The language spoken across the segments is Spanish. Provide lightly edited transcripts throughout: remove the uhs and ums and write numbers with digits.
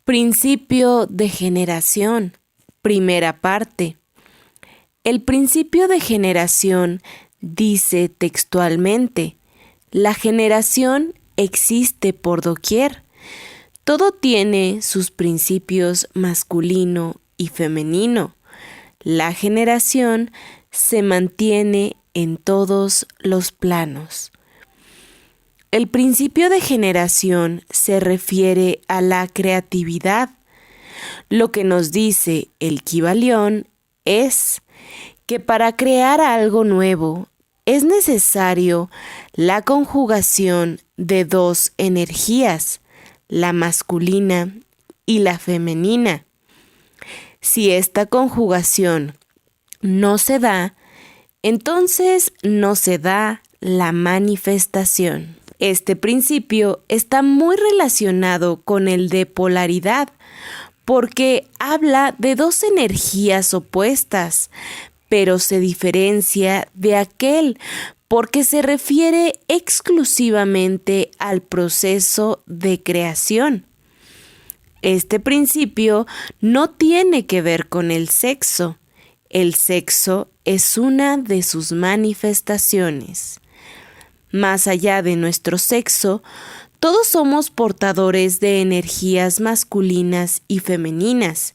Principio de generación. Primera parte. El principio de generación dice textualmente: la generación existe por doquier. Todo tiene sus principios masculino y femenino. La generación se mantiene en todos los planos. El principio de generación se refiere a la creatividad. Lo que nos dice el Kybalión es que para crear algo nuevo es necesario la conjugación de dos energías, la masculina y la femenina. Si esta conjugación no se da, entonces no se da la manifestación. Este principio está muy relacionado con el de polaridad, porque habla de dos energías opuestas, pero se diferencia de aquel porque se refiere exclusivamente al proceso de creación. Este principio no tiene que ver con el sexo. El sexo es una de sus manifestaciones. Más allá de nuestro sexo, todos somos portadores de energías masculinas y femeninas,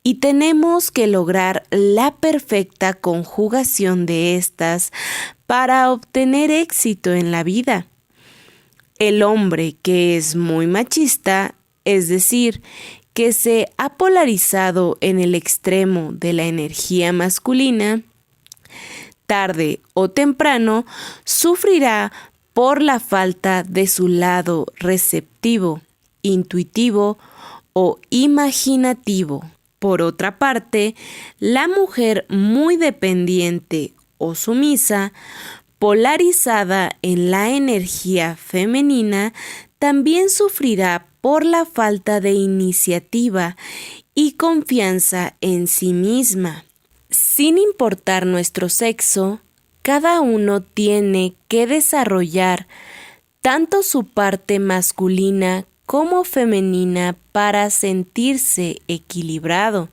y tenemos que lograr la perfecta conjugación de estas para obtener éxito en la vida. El hombre que es muy machista, es decir, que se ha polarizado en el extremo de la energía masculina, tarde o temprano sufrirá por la falta de su lado receptivo, intuitivo o imaginativo. Por otra parte, la mujer muy dependiente o sumisa, polarizada en la energía femenina, también sufrirá por la falta de iniciativa y confianza en sí misma. Sin importar nuestro sexo, cada uno tiene que desarrollar tanto su parte masculina como femenina para sentirse equilibrado.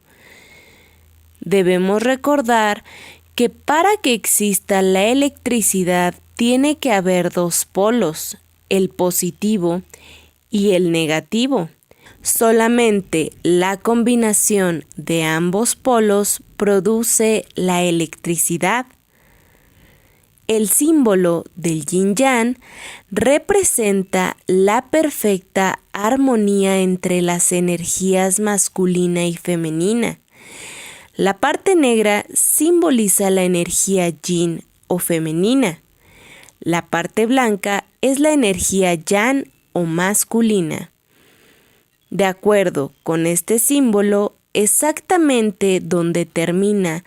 Debemos recordar que para que exista la electricidad tiene que haber dos polos, el positivo y el negativo. Solamente la combinación de ambos polos produce la electricidad. El símbolo del yin-yang representa la perfecta armonía entre las energías masculina y femenina. La parte negra simboliza la energía yin o femenina. La parte blanca es la energía yang o masculina. De acuerdo con este símbolo, exactamente donde termina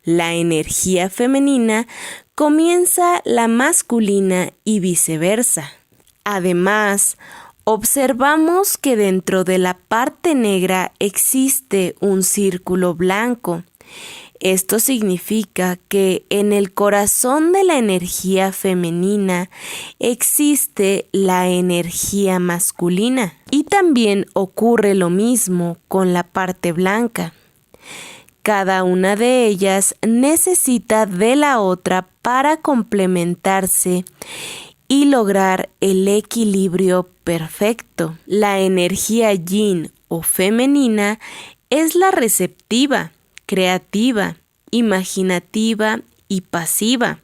la energía femenina, comienza la masculina y viceversa. Además, observamos que dentro de la parte negra existe un círculo blanco. Esto significa que en el corazón de la energía femenina existe la energía masculina. Y también ocurre lo mismo con la parte blanca. Cada una de ellas necesita de la otra para complementarse y lograr el equilibrio perfecto. La energía yin o femenina es la receptiva, creativa, imaginativa y pasiva.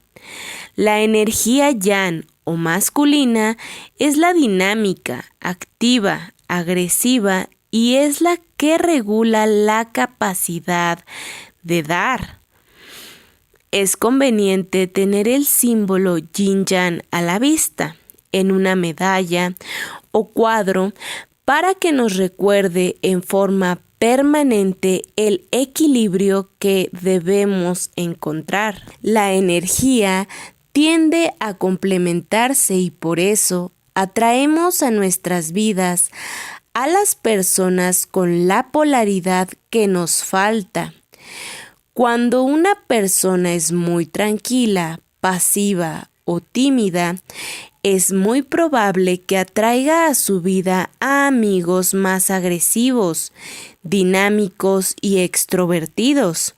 La energía yang o masculina es la dinámica, activa, agresiva y es la que regula la capacidad de dar. Es conveniente tener el símbolo yin-yang a la vista, en una medalla o cuadro, para que nos recuerde en forma permanente el equilibrio que debemos encontrar. La energía tiende a complementarse y por eso atraemos a nuestras vidas a las personas con la polaridad que nos falta. Cuando una persona es muy tranquila, pasiva o tímida, es muy probable que atraiga a su vida a amigos más agresivos, dinámicos y extrovertidos.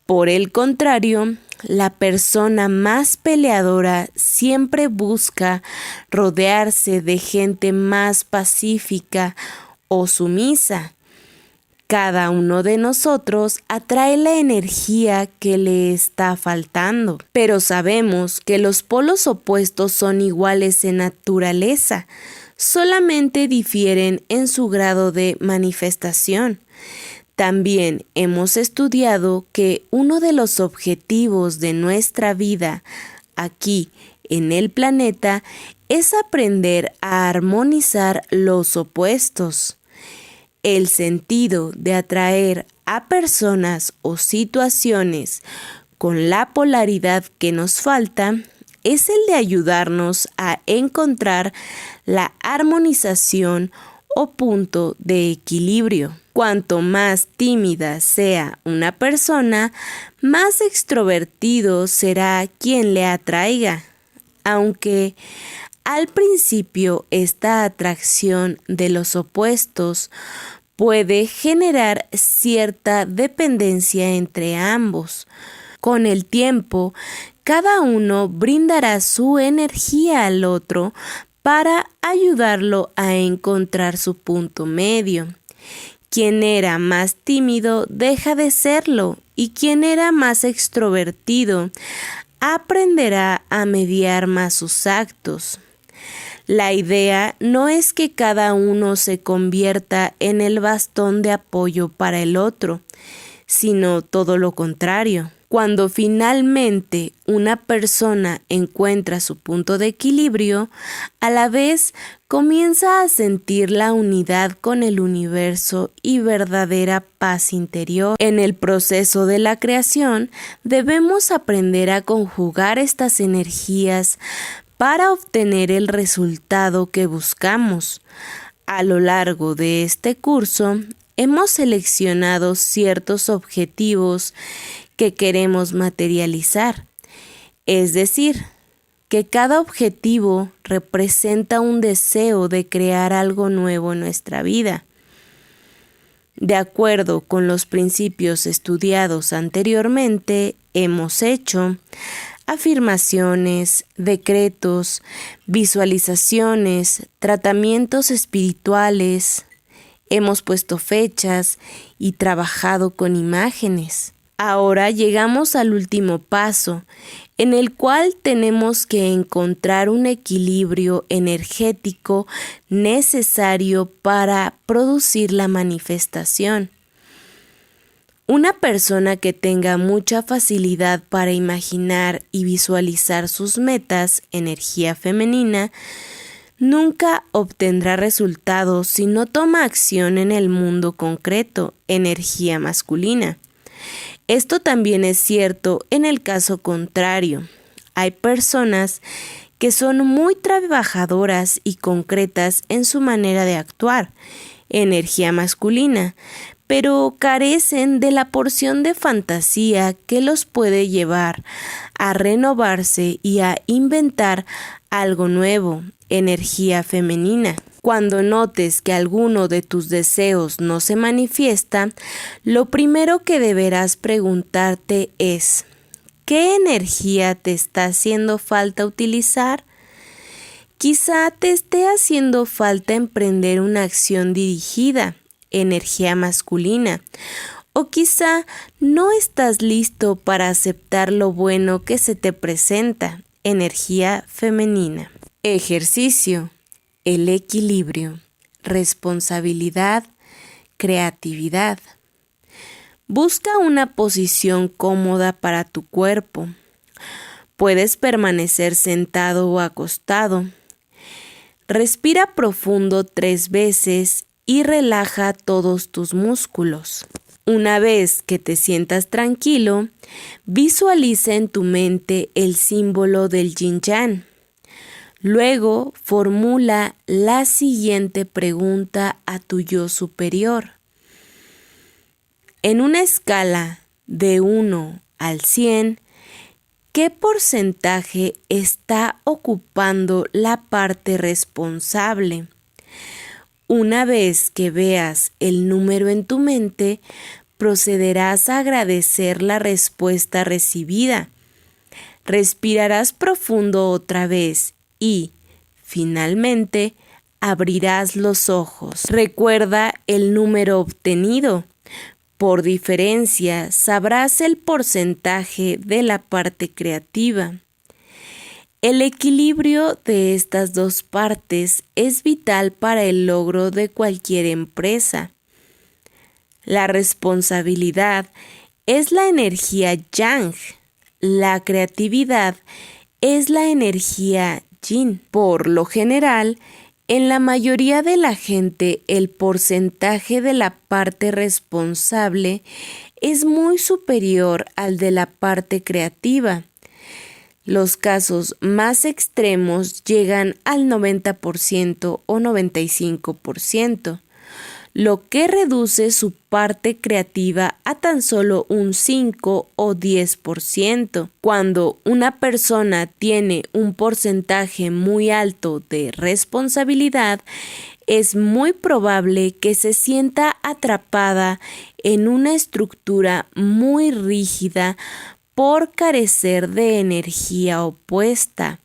Por el contrario, la persona más peleadora siempre busca rodearse de gente más pacífica o sumisa. Cada uno de nosotros atrae la energía que le está faltando, pero sabemos que los polos opuestos son iguales en naturaleza, solamente difieren en su grado de manifestación. También hemos estudiado que uno de los objetivos de nuestra vida aquí en el planeta es aprender a armonizar los opuestos. El sentido de atraer a personas o situaciones con la polaridad que nos falta es el de ayudarnos a encontrar la armonización o punto de equilibrio. Cuanto más tímida sea una persona, más extrovertido será quien le atraiga. Aunque al principio esta atracción de los opuestos puede generar cierta dependencia entre ambos. Con el tiempo, cada uno brindará su energía al otro para ayudarlo a encontrar su punto medio. Quien era más tímido deja de serlo y quien era más extrovertido aprenderá a mediar más sus actos. La idea no es que cada uno se convierta en el bastón de apoyo para el otro, sino todo lo contrario. Cuando finalmente una persona encuentra su punto de equilibrio, a la vez comienza a sentir la unidad con el universo y verdadera paz interior. En el proceso de la creación, debemos aprender a conjugar estas energías para obtener el resultado que buscamos. A lo largo de este curso, hemos seleccionado ciertos objetivos que queremos materializar, es decir, que cada objetivo representa un deseo de crear algo nuevo en nuestra vida. De acuerdo con los principios estudiados anteriormente, hemos hecho afirmaciones, decretos, visualizaciones, tratamientos espirituales, hemos puesto fechas y trabajado con imágenes. Ahora llegamos al último paso, en el cual tenemos que encontrar un equilibrio energético necesario para producir la manifestación. Una persona que tenga mucha facilidad para imaginar y visualizar sus metas, energía femenina, nunca obtendrá resultados si no toma acción en el mundo concreto, energía masculina. Esto también es cierto en el caso contrario. Hay personas que son muy trabajadoras y concretas en su manera de actuar, energía masculina, pero carecen de la porción de fantasía que los puede llevar a renovarse y a inventar algo nuevo, energía femenina. Cuando notes que alguno de tus deseos no se manifiesta, lo primero que deberás preguntarte es: ¿qué energía te está haciendo falta utilizar? Quizá te esté haciendo falta emprender una acción dirigida, energía masculina, o quizá no estás listo para aceptar lo bueno que se te presenta, energía femenina. Ejercicio: el equilibrio, responsabilidad, creatividad. Busca una posición cómoda para tu cuerpo. Puedes permanecer sentado o acostado. Respira profundo 3 veces y relaja todos tus músculos. Una vez que te sientas tranquilo, visualiza en tu mente el símbolo del yin-yang. Luego, formula la siguiente pregunta a tu yo superior. En una escala de 1 al 100, ¿Qué porcentaje está ocupando la parte responsable? Una vez que veas el número en tu mente, procederás a agradecer la respuesta recibida. Respirarás profundo otra vez y, finalmente, abrirás los ojos. Recuerda el número obtenido. Por diferencia, sabrás el porcentaje de la parte creativa. El equilibrio de estas dos partes es vital para el logro de cualquier empresa. La responsabilidad es la energía yang. La creatividad es la energía yin. Por lo general, en la mayoría de la gente, el porcentaje de la parte responsable es muy superior al de la parte creativa. Los casos más extremos llegan al 90% o 95%, lo que reduce su parte creativa a tan solo un 5 o 10%. Cuando una persona tiene un porcentaje muy alto de responsabilidad, es muy probable que se sienta atrapada en una estructura muy rígida por carecer de energía opuesta.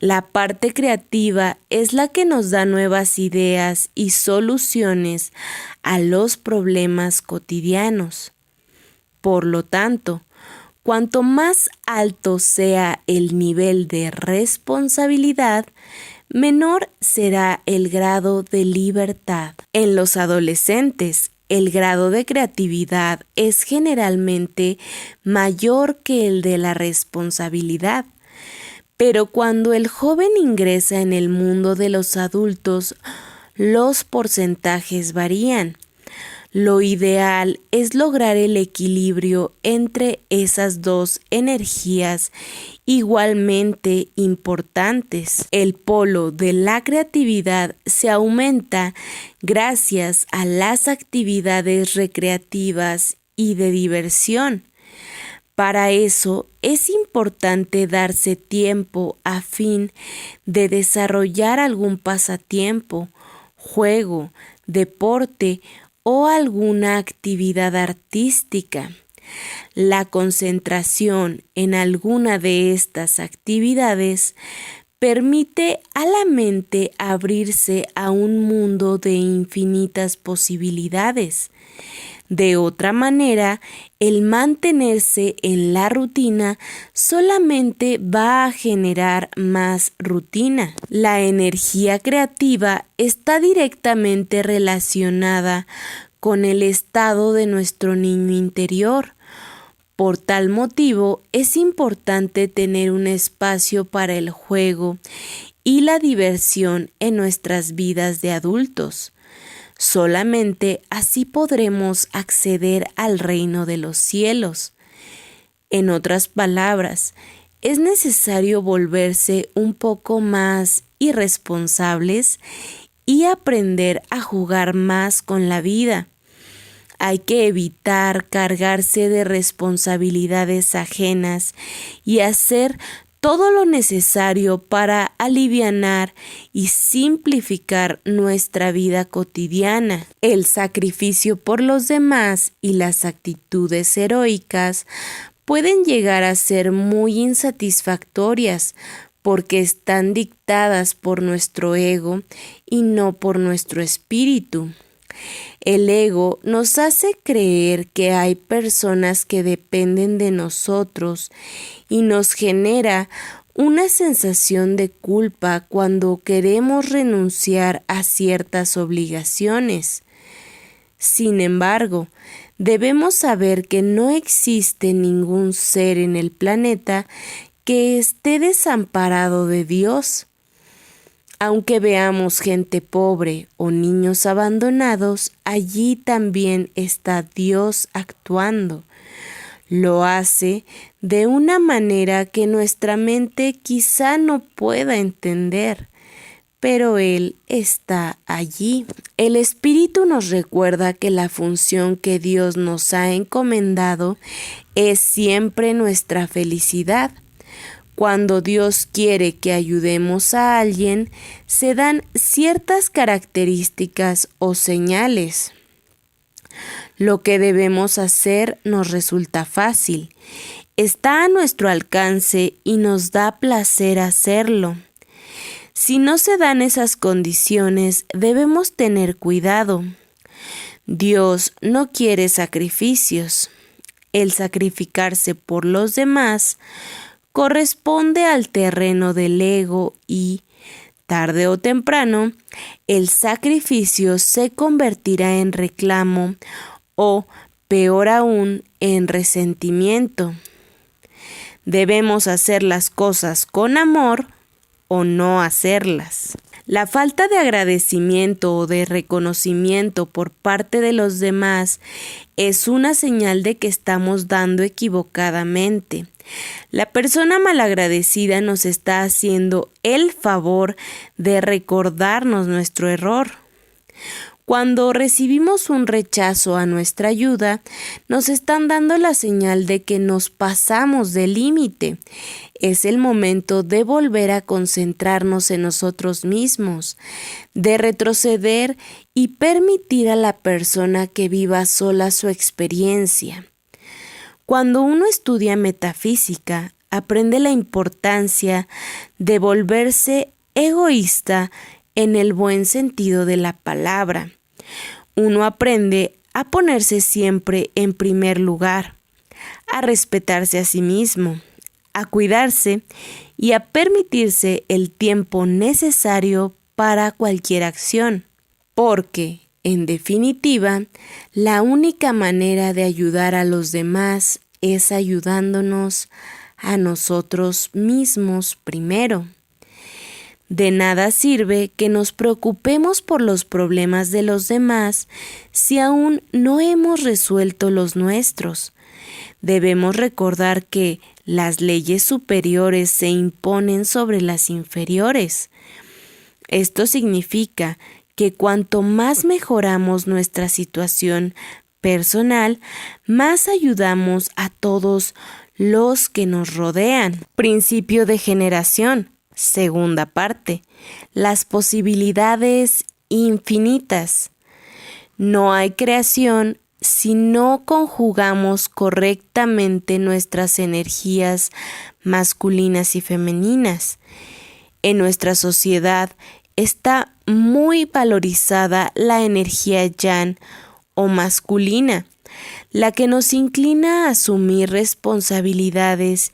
La parte creativa es la que nos da nuevas ideas y soluciones a los problemas cotidianos. Por lo tanto, cuanto más alto sea el nivel de responsabilidad, menor será el grado de libertad. En los adolescentes, el grado de creatividad es generalmente mayor que el de la responsabilidad. Pero cuando el joven ingresa en el mundo de los adultos, los porcentajes varían. Lo ideal es lograr el equilibrio entre esas dos energías igualmente importantes. El polo de la creatividad se aumenta gracias a las actividades recreativas y de diversión. Para eso es importante darse tiempo a fin de desarrollar algún pasatiempo, juego, deporte o alguna actividad artística. La concentración en alguna de estas actividades permite a la mente abrirse a un mundo de infinitas posibilidades. De otra manera, el mantenerse en la rutina solamente va a generar más rutina. La energía creativa está directamente relacionada con el estado de nuestro niño interior. Por tal motivo, es importante tener un espacio para el juego y la diversión en nuestras vidas de adultos. Solamente así podremos acceder al reino de los cielos. En otras palabras, es necesario volverse un poco más irresponsables y aprender a jugar más con la vida. Hay que evitar cargarse de responsabilidades ajenas y hacer todo lo necesario para alivianar y simplificar nuestra vida cotidiana. El sacrificio por los demás y las actitudes heroicas pueden llegar a ser muy insatisfactorias porque están dictadas por nuestro ego y no por nuestro espíritu. El ego nos hace creer que hay personas que dependen de nosotros y nos genera una sensación de culpa cuando queremos renunciar a ciertas obligaciones. Sin embargo, debemos saber que no existe ningún ser en el planeta que esté desamparado de Dios. Aunque veamos gente pobre o niños abandonados, allí también está Dios actuando. Lo hace de una manera que nuestra mente quizá no pueda entender, pero Él está allí. El Espíritu nos recuerda que la función que Dios nos ha encomendado es siempre nuestra felicidad. Cuando Dios quiere que ayudemos a alguien, se dan ciertas características o señales. Lo que debemos hacer nos resulta fácil, está a nuestro alcance y nos da placer hacerlo. Si no se dan esas condiciones, debemos tener cuidado. Dios no quiere sacrificios. El sacrificarse por los demás corresponde al terreno del ego y, tarde o temprano, el sacrificio se convertirá en reclamo o, peor aún, en resentimiento. Debemos hacer las cosas con amor o no hacerlas. La falta de agradecimiento o de reconocimiento por parte de los demás es una señal de que estamos dando equivocadamente. La persona malagradecida nos está haciendo el favor de recordarnos nuestro error. Cuando recibimos un rechazo a nuestra ayuda, nos están dando la señal de que nos pasamos del límite. Es el momento de volver a concentrarnos en nosotros mismos, de retroceder y permitir a la persona que viva sola su experiencia. Cuando uno estudia metafísica, aprende la importancia de volverse egoísta en el buen sentido de la palabra. Uno aprende a ponerse siempre en primer lugar, a respetarse a sí mismo, a cuidarse y a permitirse el tiempo necesario para cualquier acción. Porque, en definitiva, la única manera de ayudar a los demás es ayudándonos a nosotros mismos primero. De nada sirve que nos preocupemos por los problemas de los demás si aún no hemos resuelto los nuestros. Debemos recordar que las leyes superiores se imponen sobre las inferiores. Esto significa que cuanto más mejoramos nuestra situación personal, más ayudamos a todos los que nos rodean. Principio de generación. Segunda parte. Las posibilidades infinitas. No hay creación si no conjugamos correctamente nuestras energías masculinas y femeninas. En nuestra sociedad está muy valorizada la energía yang o masculina, la que nos inclina a asumir responsabilidades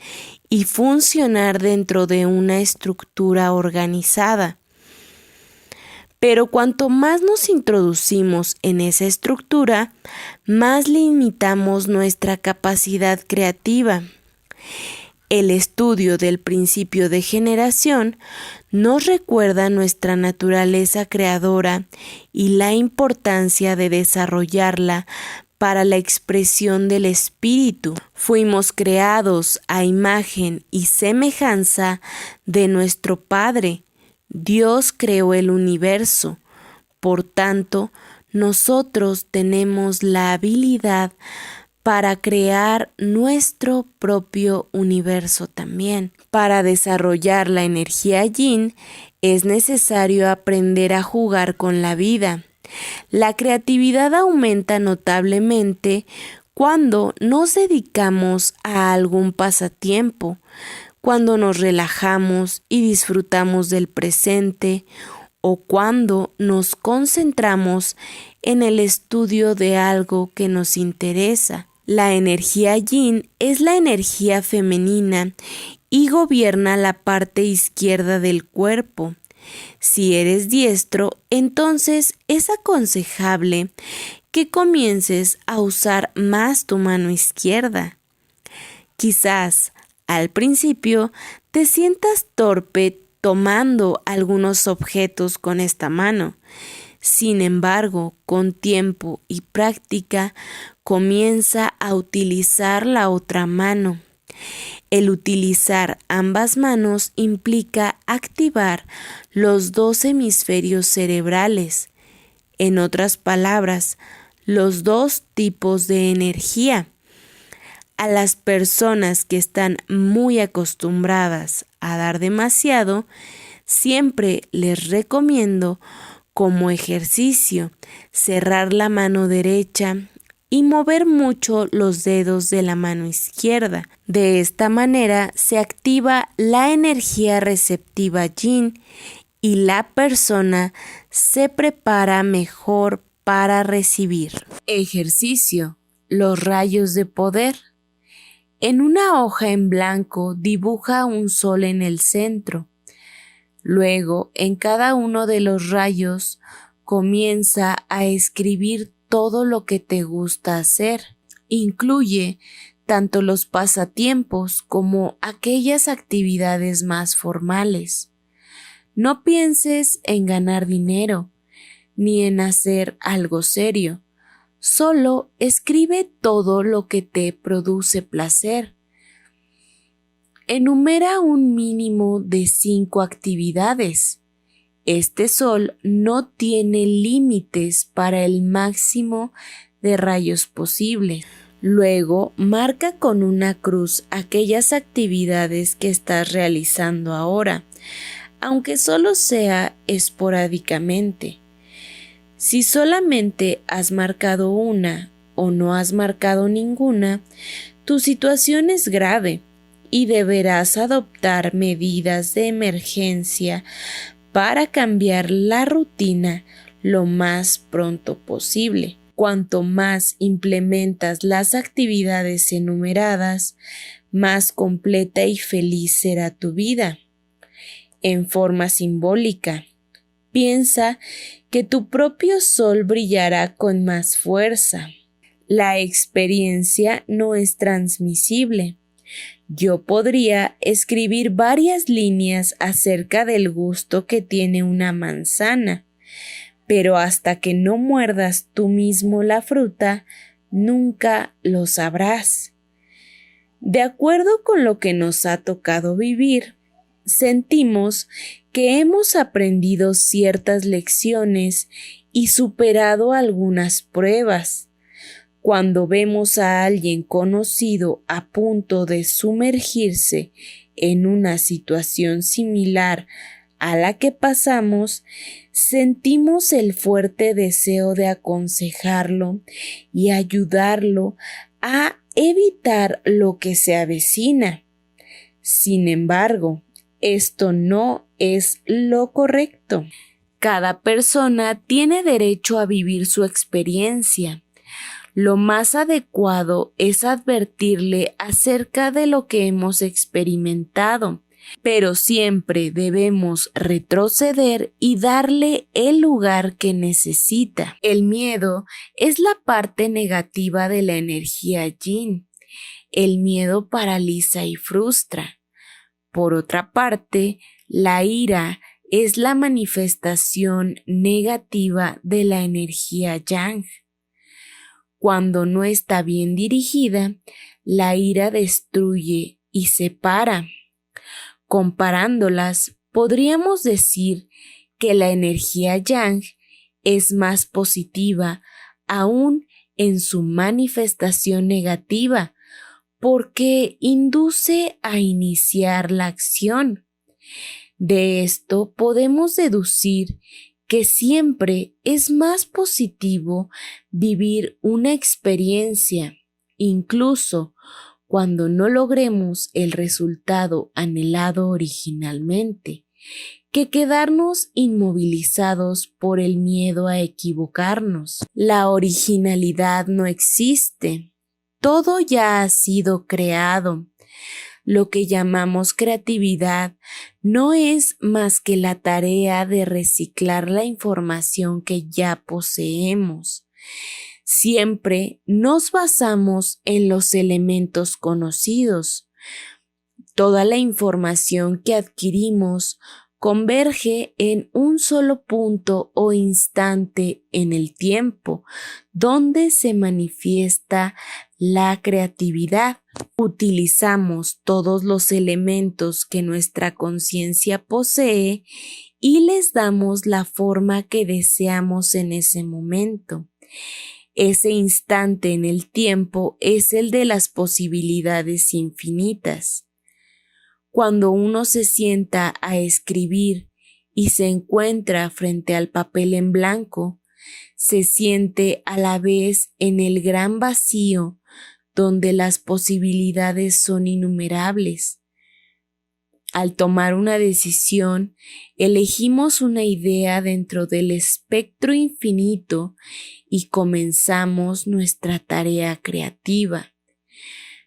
y funcionar dentro de una estructura organizada. Pero cuanto más nos introducimos en esa estructura, más limitamos nuestra capacidad creativa. El estudio del principio de generación nos recuerda nuestra naturaleza creadora y la importancia de desarrollarla para la expresión del espíritu. Fuimos creados a imagen y semejanza de nuestro Padre. Dios creó el universo. Por tanto, nosotros tenemos la habilidad para crear nuestro propio universo también. Para desarrollar la energía yin, es necesario aprender a jugar con la vida. La creatividad aumenta notablemente cuando nos dedicamos a algún pasatiempo, cuando nos relajamos y disfrutamos del presente, o cuando nos concentramos en el estudio de algo que nos interesa. La energía yin es la energía femenina y gobierna la parte izquierda del cuerpo. Si eres diestro, entonces es aconsejable que comiences a usar más tu mano izquierda. Quizás al principio te sientas torpe tomando algunos objetos con esta mano. Sin embargo, con tiempo y práctica, comienza a utilizar la otra mano. El utilizar ambas manos implica activar los dos hemisferios cerebrales. En otras palabras, los dos tipos de energía. A las personas que están muy acostumbradas a dar demasiado, siempre les recomiendo como ejercicio cerrar la mano derecha y mover mucho los dedos de la mano izquierda. De esta manera se activa la energía receptiva yin y la persona se prepara mejor para recibir. Ejercicio: los rayos de poder. En una hoja en blanco dibuja un sol en el centro. Luego, en cada uno de los rayos, comienza a escribir todo lo que te gusta hacer. Incluye tanto los pasatiempos como aquellas actividades más formales. No pienses en ganar dinero, ni en hacer algo serio. Solo escribe todo lo que te produce placer. Enumera un mínimo de 5 actividades. Este sol no tiene límites para el máximo de rayos posibles. Luego, marca con una cruz aquellas actividades que estás realizando ahora, aunque solo sea esporádicamente. Si solamente has marcado una o no has marcado ninguna, tu situación es grave y deberás adoptar medidas de emergencia para cambiar la rutina lo más pronto posible. Cuanto más implementas las actividades enumeradas, más completa y feliz será tu vida. En forma simbólica, piensa que tu propio sol brillará con más fuerza. La experiencia no es transmisible. Yo podría escribir varias líneas acerca del gusto que tiene una manzana, pero hasta que no muerdas tú mismo la fruta, nunca lo sabrás. De acuerdo con lo que nos ha tocado vivir, sentimos que hemos aprendido ciertas lecciones y superado algunas pruebas. Cuando vemos a alguien conocido a punto de sumergirse en una situación similar a la que pasamos, sentimos el fuerte deseo de aconsejarlo y ayudarlo a evitar lo que se avecina. Sin embargo, esto no es lo correcto. Cada persona tiene derecho a vivir su experiencia. Lo más adecuado es advertirle acerca de lo que hemos experimentado, pero siempre debemos retroceder y darle el lugar que necesita. El miedo es la parte negativa de la energía yin. El miedo paraliza y frustra. Por otra parte, la ira es la manifestación negativa de la energía yang. Cuando no está bien dirigida, la ira destruye y separa. Comparándolas, podríamos decir que la energía yang es más positiva aún en su manifestación negativa, porque induce a iniciar la acción. De esto podemos deducir que siempre es más positivo vivir una experiencia, incluso cuando no logremos el resultado anhelado originalmente, que quedarnos inmovilizados por el miedo a equivocarnos. La originalidad no existe. Todo ya ha sido creado. Lo que llamamos creatividad no es más que la tarea de reciclar la información que ya poseemos. Siempre nos basamos en los elementos conocidos. Toda la información que adquirimos converge en un solo punto o instante en el tiempo, donde se manifiesta la creatividad. Utilizamos todos los elementos que nuestra conciencia posee y les damos la forma que deseamos en ese momento. Ese instante en el tiempo es el de las posibilidades infinitas. Cuando uno se sienta a escribir y se encuentra frente al papel en blanco, se siente a la vez en el gran vacío donde las posibilidades son innumerables. Al tomar una decisión, elegimos una idea dentro del espectro infinito y comenzamos nuestra tarea creativa.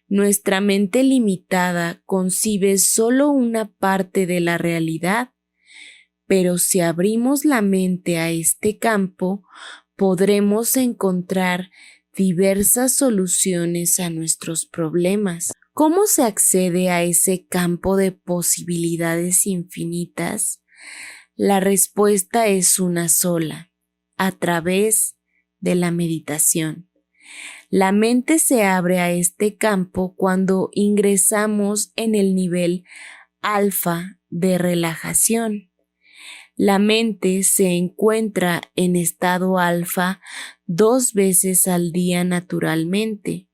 Nuestra mente limitada concibe solo una parte de la realidad, pero si abrimos la mente a este campo, podremos encontrar diversas soluciones a nuestros problemas. ¿Cómo se accede a ese campo de posibilidades infinitas? La respuesta es una sola: a través de la meditación. La mente se abre a este campo cuando ingresamos en el nivel alfa de relajación. La mente se encuentra en estado alfa 2 veces al día naturalmente,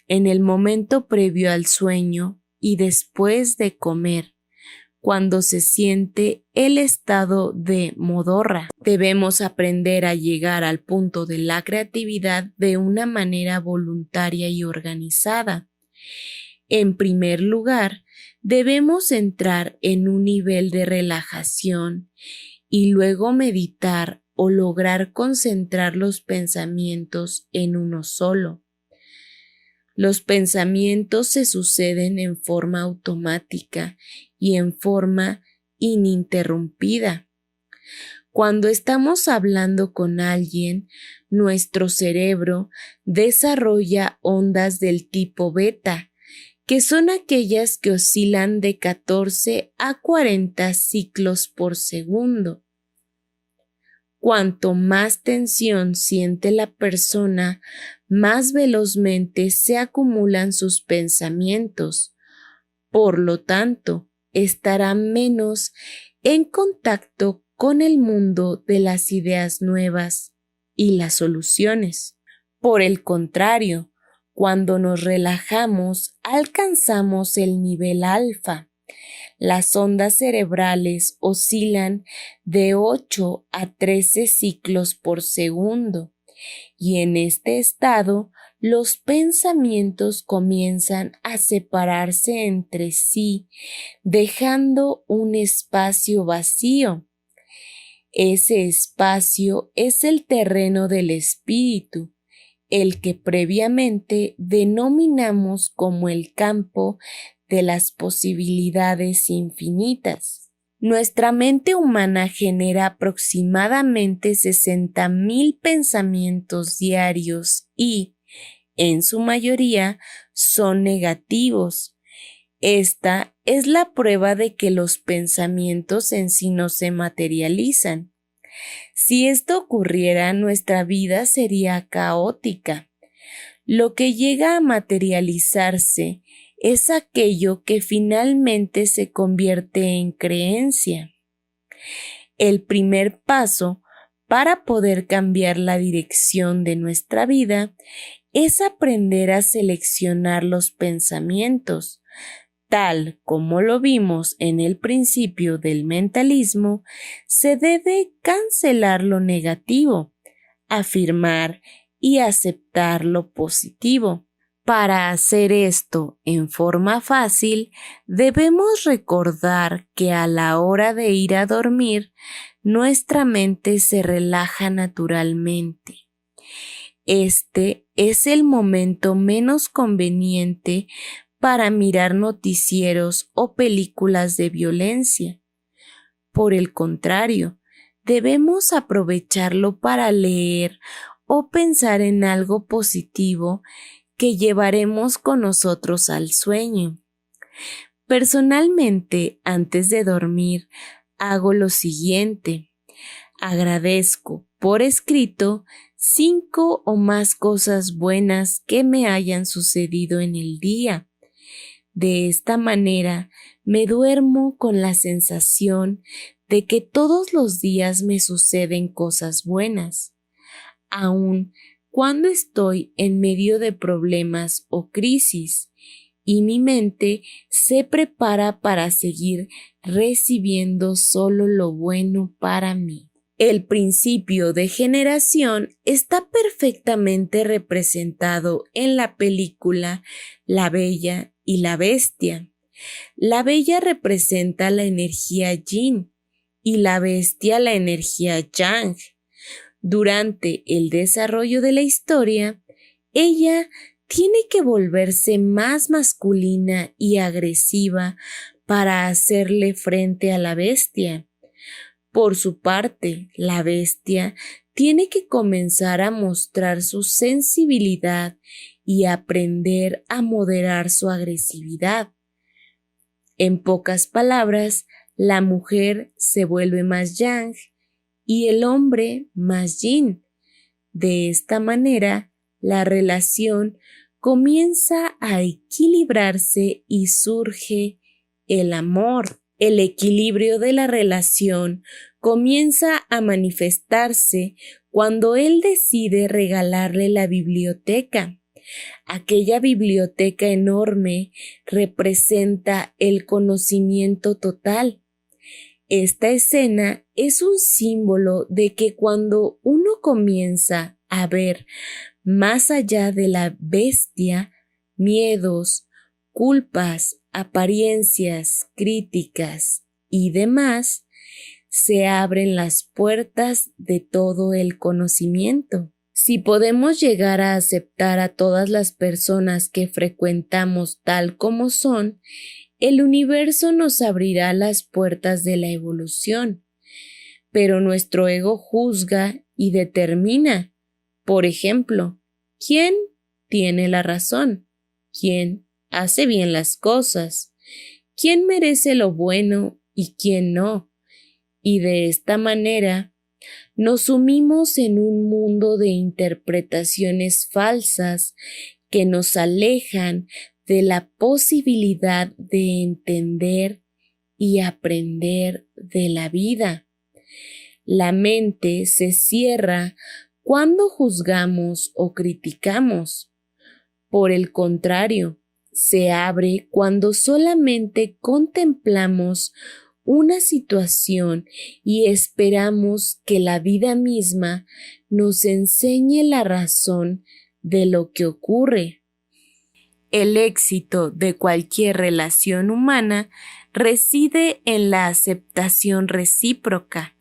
en el momento previo al sueño y después de comer, cuando se siente el estado de modorra. Debemos aprender a llegar al punto de la creatividad de una manera voluntaria y organizada. En primer lugar, debemos entrar en un nivel de relajación y luego meditar o lograr concentrar los pensamientos en uno solo. Los pensamientos se suceden en forma automática y en forma ininterrumpida. Cuando estamos hablando con alguien, nuestro cerebro desarrolla ondas del tipo beta, que son aquellas que oscilan de 14 a 40 ciclos por segundo. Cuanto más tensión siente la persona, más velozmente se acumulan sus pensamientos. Por lo tanto, estará menos en contacto con el mundo de las ideas nuevas y las soluciones. Por el contrario, cuando nos relajamos, alcanzamos el nivel alfa. Las ondas cerebrales oscilan de 8 a 13 ciclos por segundo y en este estado los pensamientos comienzan a separarse entre sí, dejando un espacio vacío. Ese espacio es el terreno del espíritu, el que previamente denominamos como el campo de las posibilidades infinitas. Nuestra mente humana genera aproximadamente 60,000 pensamientos diarios y, en su mayoría, son negativos. Esta es la prueba de que los pensamientos en sí no se materializan. Si esto ocurriera, nuestra vida sería caótica. Lo que llega a materializarse es aquello que finalmente se convierte en creencia. El primer paso para poder cambiar la dirección de nuestra vida es aprender a seleccionar los pensamientos. Tal como lo vimos en el principio del mentalismo, se debe cancelar lo negativo, afirmar y aceptar lo positivo. Para hacer esto en forma fácil, debemos recordar que a la hora de ir a dormir, nuestra mente se relaja naturalmente. Este es el momento menos conveniente para mirar noticieros o películas de violencia. Por el contrario, debemos aprovecharlo para leer o pensar en algo positivo que llevaremos con nosotros al sueño. Personalmente, antes de dormir, hago lo siguiente. Agradezco por escrito 5 o más cosas buenas que me hayan sucedido en el día. De esta manera me duermo con la sensación de que todos los días me suceden cosas buenas, aun cuando estoy en medio de problemas o crisis, y mi mente se prepara para seguir recibiendo solo lo bueno para mí. El principio de generación está perfectamente representado en la película La Bella y la Bestia. La Bella representa la energía Yin y la Bestia la energía Yang. Durante el desarrollo de la historia, ella tiene que volverse más masculina y agresiva para hacerle frente a la bestia. Por su parte, la bestia tiene que comenzar a mostrar su sensibilidad y aprender a moderar su agresividad. En pocas palabras, la mujer se vuelve más yang y el hombre más yin. De esta manera, la relación comienza a equilibrarse y surge el amor. El equilibrio de la relación comienza a manifestarse cuando él decide regalarle la biblioteca. Aquella biblioteca enorme representa el conocimiento total. Esta escena es un símbolo de que cuando uno comienza a ver más allá de la bestia, miedos, culpas, apariencias, críticas y demás, se abren las puertas de todo el conocimiento. Si podemos llegar a aceptar a todas las personas que frecuentamos tal como son, el universo nos abrirá las puertas de la evolución. Pero nuestro ego juzga y determina. Por ejemplo, ¿quién tiene la razón? ¿Quién hace bien las cosas? ¿Quién merece lo bueno y quién no? Y de esta manera nos sumimos en un mundo de interpretaciones falsas que nos alejan de la posibilidad de entender y aprender de la vida. La mente se cierra cuando juzgamos o criticamos. Por el contrario, se abre cuando solamente contemplamos una situación y esperamos que la vida misma nos enseñe la razón de lo que ocurre. El éxito de cualquier relación humana reside en la aceptación recíproca.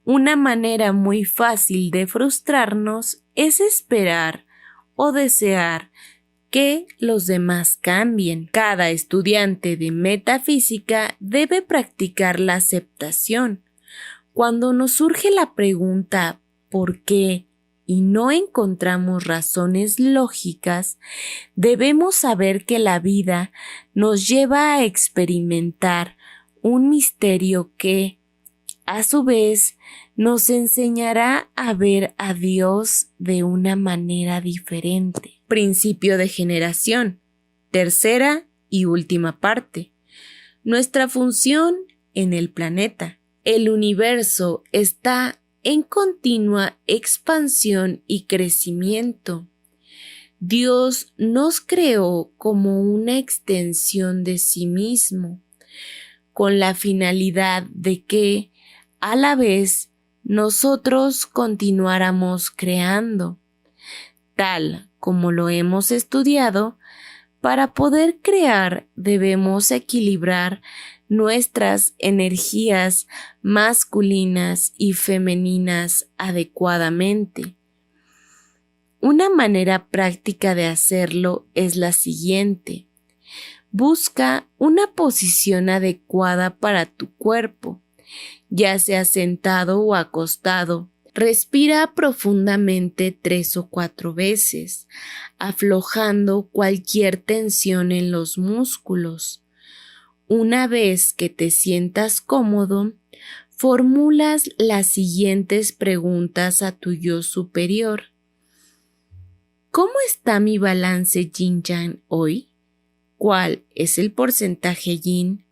Una manera muy fácil de frustrarnos es esperar o desear que los demás cambien. Cada estudiante de metafísica debe practicar la aceptación. Cuando nos surge la pregunta ¿por qué? Y no encontramos razones lógicas, debemos saber que la vida nos lleva a experimentar un misterio que, a su vez, nos enseñará a ver a Dios de una manera diferente. Principio de generación. Tercera y última parte. Nuestra función en el planeta. El universo está en continua expansión y crecimiento. Dios nos creó como una extensión de sí mismo, con la finalidad de que, a la vez, nosotros continuáramos creando. Tal como lo hemos estudiado, para poder crear debemos equilibrar nuestras energías masculinas y femeninas adecuadamente. Una manera práctica de hacerlo es la siguiente. Busca una posición adecuada para tu cuerpo, ya sea sentado o acostado. Respira profundamente 3 o 4 veces, aflojando cualquier tensión en los músculos. Una vez que te sientas cómodo, formulas las siguientes preguntas a tu yo superior. ¿Cómo está mi balance yin-yang hoy? ¿Cuál es el porcentaje yin?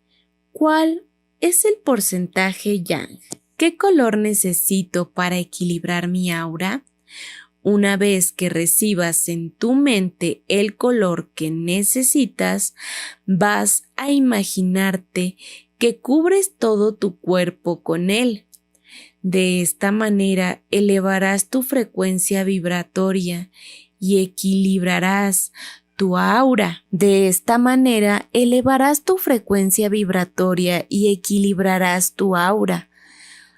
¿Cuál es el porcentaje yang? ¿Qué color necesito para equilibrar mi aura? Una vez que recibas en tu mente el color que necesitas, vas a imaginarte que cubres todo tu cuerpo con él. De esta manera elevarás tu frecuencia vibratoria y equilibrarás tu aura. De esta manera elevarás tu frecuencia vibratoria y equilibrarás tu aura.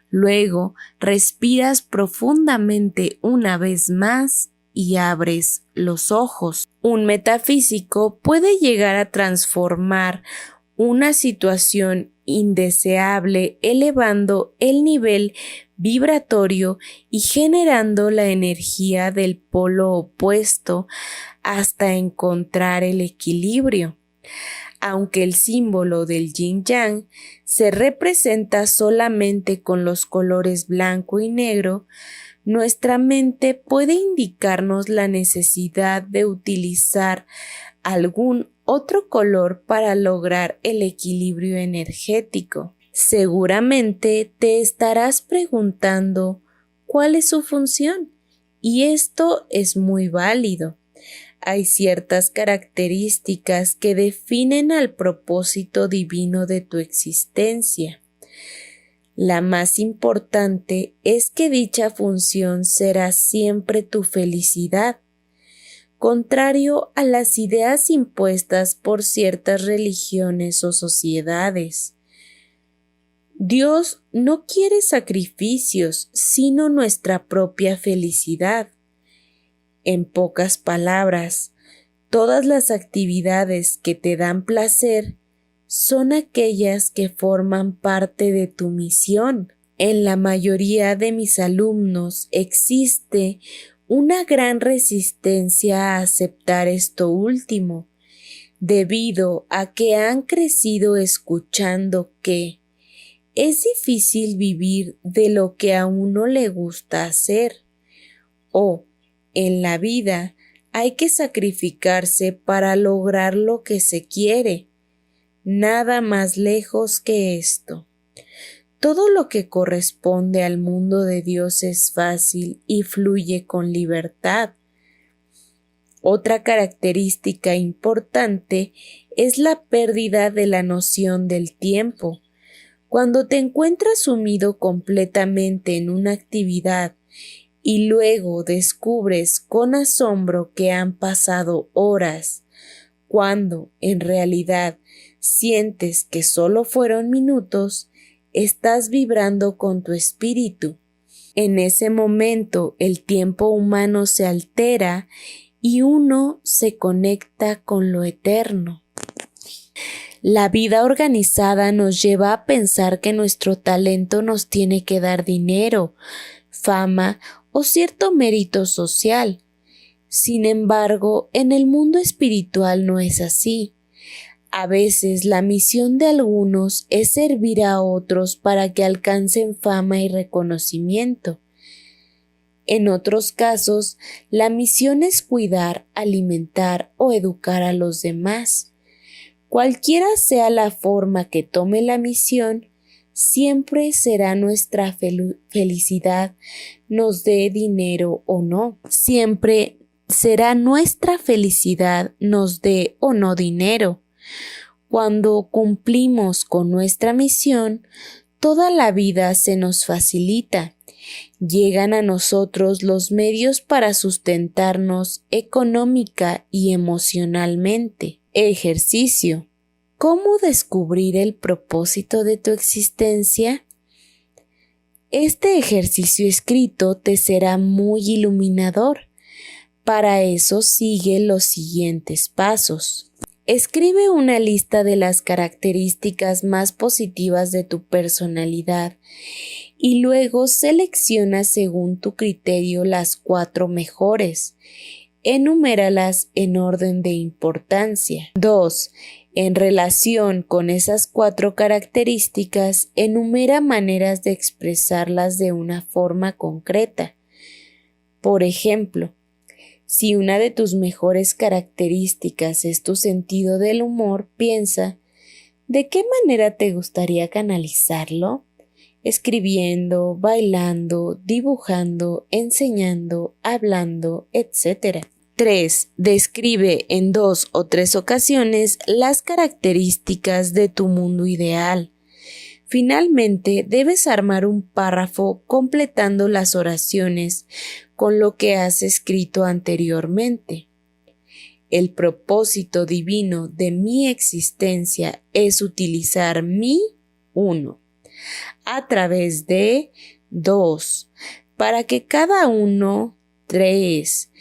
Luego, respiras profundamente una vez más y abres los ojos. Un metafísico puede llegar a transformar una situación indeseable elevando el nivel vibratorio y generando la energía del polo opuesto hasta encontrar el equilibrio. Aunque el símbolo del yin-yang se representa solamente con los colores blanco y negro, nuestra mente puede indicarnos la necesidad de utilizar algún otro color para lograr el equilibrio energético. Seguramente te estarás preguntando cuál es su función, y esto es muy válido. Hay ciertas características que definen al propósito divino de tu existencia. La más importante es que dicha función será siempre tu felicidad, contrario a las ideas impuestas por ciertas religiones o sociedades. Dios no quiere sacrificios, sino nuestra propia felicidad. En pocas palabras, todas las actividades que te dan placer son aquellas que forman parte de tu misión. En la mayoría de mis alumnos existe una gran resistencia a aceptar esto último, debido a que han crecido escuchando que es difícil vivir de lo que a uno le gusta hacer, o en la vida hay que sacrificarse para lograr lo que se quiere. Nada más lejos que esto. Todo lo que corresponde al mundo de Dios es fácil y fluye con libertad. Otra característica importante es la pérdida de la noción del tiempo. Cuando te encuentras sumido completamente en una actividad y luego descubres con asombro que han pasado horas, cuando en realidad sientes que solo fueron minutos, estás vibrando con tu espíritu. En ese momento el tiempo humano se altera y uno se conecta con lo eterno. La vida organizada nos lleva a pensar que nuestro talento nos tiene que dar dinero, fama o cierto mérito social. Sin embargo, en el mundo espiritual no es así. A veces la misión de algunos es servir a otros para que alcancen fama y reconocimiento. En otros casos, la misión es cuidar, alimentar o educar a los demás. Cualquiera sea la forma que tome la misión, siempre será nuestra felicidad, nos dé dinero o no. Siempre será nuestra felicidad, nos dé o no dinero. Cuando cumplimos con nuestra misión, toda la vida se nos facilita. Llegan a nosotros los medios para sustentarnos económica y emocionalmente. Ejercicio. ¿Cómo descubrir el propósito de tu existencia? Este ejercicio escrito te será muy iluminador. Para eso sigue los siguientes pasos. Escribe una lista de las características más positivas de tu personalidad y luego selecciona según tu criterio las 4 mejores. Enuméralas en orden de importancia. 2. En relación con esas 4 características, enumera maneras de expresarlas de una forma concreta. Por ejemplo, Si una de tus mejores características es tu sentido del humor, piensa, ¿de qué manera te gustaría canalizarlo? Escribiendo, bailando, dibujando, enseñando, hablando, etc. 3. Describe en 2 o 3 ocasiones las características de tu mundo ideal. Finalmente, debes armar un párrafo completando las oraciones con lo que has escrito anteriormente. El propósito divino de mi existencia es utilizar mi 1 a través de 2 para que cada uno 3,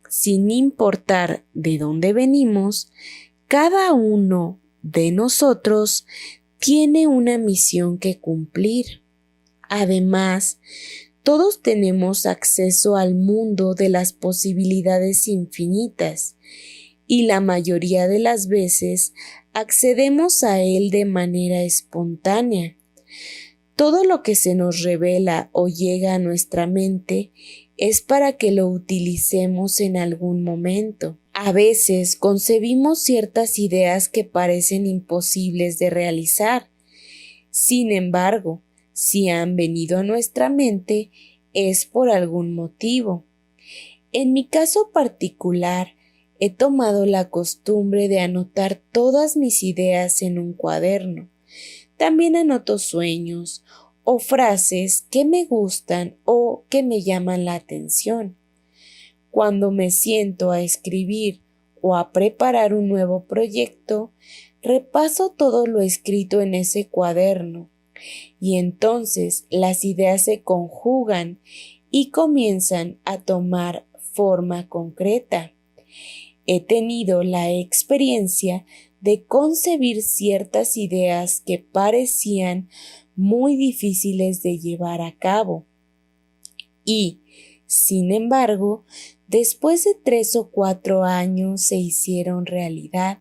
sin importar de dónde venimos, cada uno de nosotros tiene una misión que cumplir. Además, todos tenemos acceso al mundo de las posibilidades infinitas y la mayoría de las veces accedemos a él de manera espontánea. Todo lo que se nos revela o llega a nuestra mente es para que lo utilicemos en algún momento. A veces concebimos ciertas ideas que parecen imposibles de realizar. Sin embargo, si han venido a nuestra mente, es por algún motivo. En mi caso particular, he tomado la costumbre de anotar todas mis ideas en un cuaderno. También anoto sueños o frases que me gustan o que me llaman la atención. Cuando me siento a escribir o a preparar un nuevo proyecto, repaso todo lo escrito en ese cuaderno y entonces las ideas se conjugan y comienzan a tomar forma concreta. He tenido la experiencia de concebir ciertas ideas que parecían muy difíciles de llevar a cabo. Y, sin embargo, después de 3 o 4 años se hicieron realidad.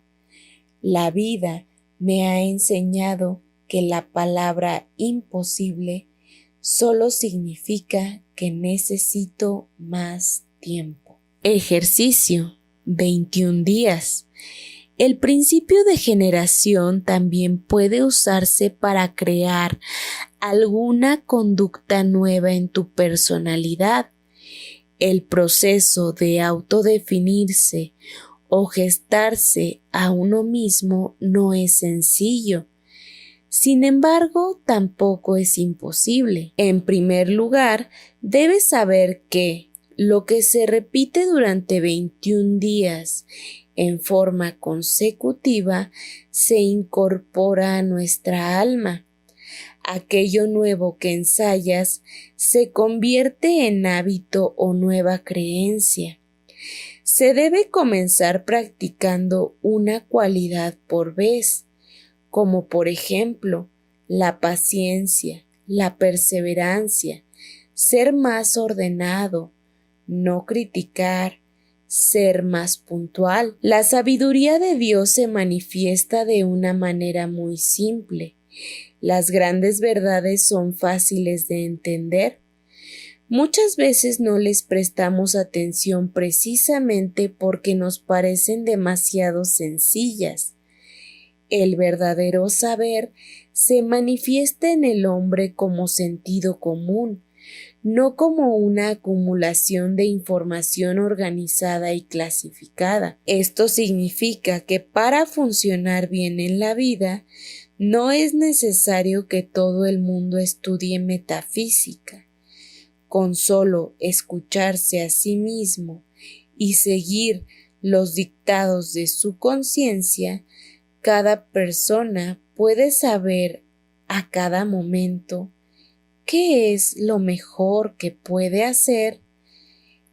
La vida me ha enseñado que la palabra imposible solo significa que necesito más tiempo. Ejercicio: 21 días. El principio de generación también puede usarse para crear alguna conducta nueva en tu personalidad. El proceso de autodefinirse o gestarse a uno mismo no es sencillo. Sin embargo, tampoco es imposible. En primer lugar, debes saber que lo que se repite durante 21 días en forma consecutiva se incorpora a nuestra alma. Aquello nuevo que ensayas se convierte en hábito o nueva creencia. Se debe comenzar practicando una cualidad por vez, como por ejemplo la paciencia, la perseverancia, ser más ordenado, no criticar, ser más puntual. La sabiduría de Dios se manifiesta de una manera muy simple. Las grandes verdades son fáciles de entender. Muchas veces no les prestamos atención precisamente porque nos parecen demasiado sencillas. El verdadero saber se manifiesta en el hombre como sentido común, no como una acumulación de información organizada y clasificada. Esto significa que para funcionar bien en la vida, no es necesario que todo el mundo estudie metafísica. Con solo escucharse a sí mismo y seguir los dictados de su conciencia, cada persona puede saber a cada momento qué es lo mejor que puede hacer.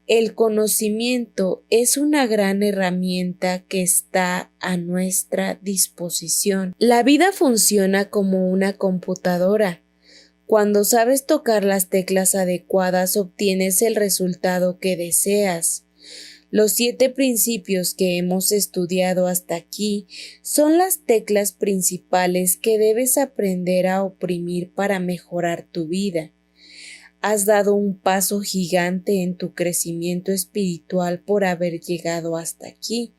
El conocimiento es una gran herramienta que está a nuestra disposición. La vida funciona como una computadora. Cuando sabes tocar las teclas adecuadas, obtienes el resultado que deseas. Los 7 principios que hemos estudiado hasta aquí son las teclas principales que debes aprender a oprimir para mejorar tu vida. Has dado un paso gigante en tu crecimiento espiritual por haber llegado hasta aquí.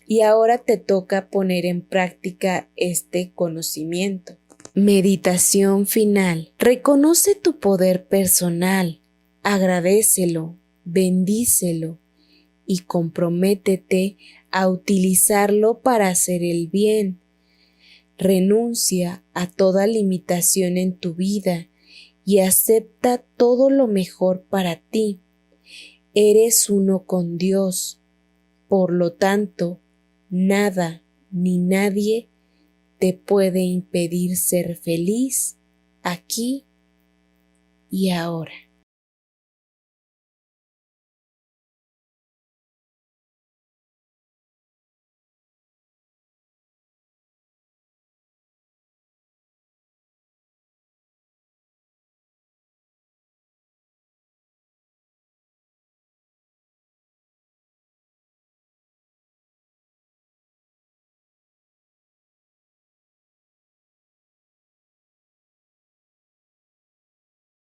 Y ahora te toca poner en práctica este conocimiento. Meditación final. Reconoce tu poder personal, agradécelo, bendícelo y comprométete a utilizarlo para hacer el bien. Renuncia a toda limitación en tu vida y acepta todo lo mejor para ti. Eres uno con Dios. Por lo tanto, nada ni nadie te puede impedir ser feliz aquí y ahora.